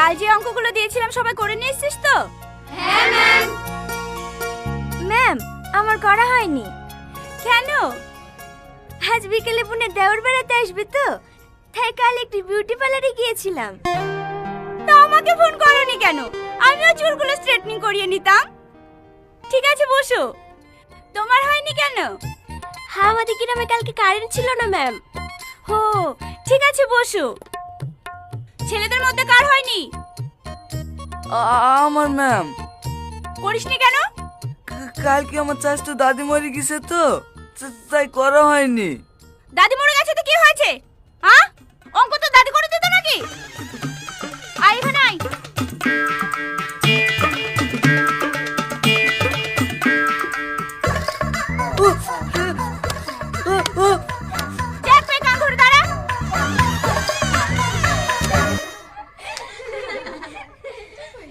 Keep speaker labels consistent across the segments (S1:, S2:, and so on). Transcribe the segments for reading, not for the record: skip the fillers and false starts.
S1: কাল যে অঙ্কগুলো দিয়েছিলাম সবাই করে নিয়ে এসেছিস তো?
S2: হ্যাঁ ম্যাম।
S1: ম্যাম, আমার করা হয়নি। কেন? আজ বিকেলে বোনের দেওর বেড়াতে আসবে তো, তাই কাল একটি বিউটি পার্লারে গিয়েছিলাম। তা আমাকে ফোন করোনি কেন? আমিও চুলগুলো স্ট্রেটনিং করিয়ে নিতাম। ঠিক আছে বসো। তোমার হয়নি কেন? হ্যাঁ, আমাদের গ্রামে কালকে কারেন্ট ছিল না ম্যাম। হো, ঠিক আছে বসো। ছেলেদের মধ্যে কার হয়নি?
S3: আমার ম্যাম।
S1: করিসনি কেন?
S3: কালকে আমার চাষটা দাদি মরে গেছে তো, তাই করা হয়নি।
S1: দাদি মরে গেছে তো কি হয়েছে? হ্যাঁ, অঙ্ক তো দাদি করে দিত নাকি? আয় এখানে আয়। দেখ পেয়ে কান ধরে দাঁড়া।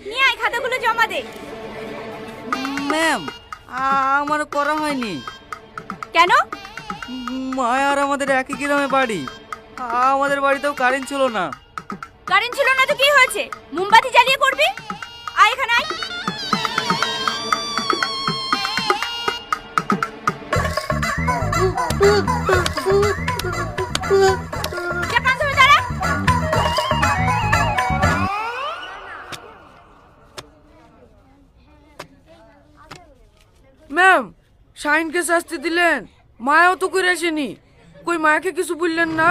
S1: নিয়ে আয়, খাতাগুলো জমা দে।
S3: ম্যাম, আমার করা হয়নি।
S1: কেন?
S3: মায়া আর আমাদের একই গ্রামে বাড়ি, আমাদের বাড়িতেও কারেন্ট ছিল না।
S1: কারেন্ট ছিল না তো কি হয়েছে? মোমবাতি জ্বালিয়ে করবি। আয় এখানে আয়। যা, কান ধরে দাঁড়া।
S4: ম্যাম, শাইনকে শাস্তি দিলেন, মায়াও তো করে আসেনি। কই মায়াকে কিছু বললেন না?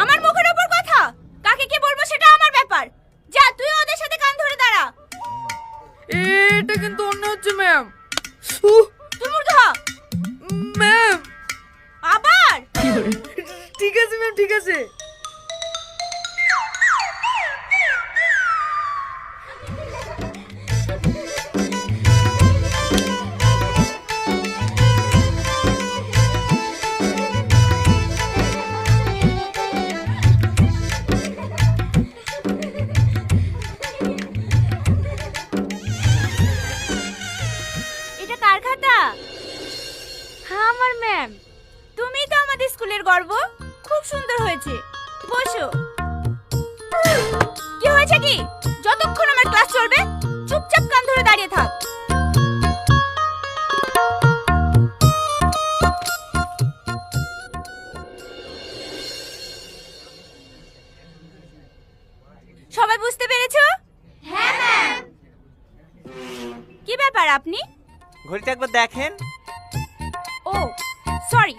S1: আমার মুখের উপর কথা, কাকে কি বলবো সেটা আমার ব্যাপার। যা, তুই ওদের সাথে কান ধরে দাঁড়া।
S4: এটা কিন্তু অন্য হচ্ছে ম্যাম।
S1: তুই মূর্খ হ।
S4: ম্যাম,
S1: আবার?
S4: ঠিক আছে ম্যাম, ঠিক আছে।
S1: এটা কার খাতা? হ্যাঁ, আমার ম্যাম। তুমিই তো আমাদের স্কুলের গর্ব। খুব সুন্দর হয়েছে। বসো। কি হয়েছে কি? যতক্ষণ আমার ক্লাস চলবে চুপচাপ কান ধরে দাঁড়িয়ে থাক। সবাই বুঝতে পেরেছো?
S2: হ্যাঁ ম্যাম।
S1: কি ব্যাপার আপনি?
S5: ঘড়িটা একবার দেখেন।
S1: ও সরি,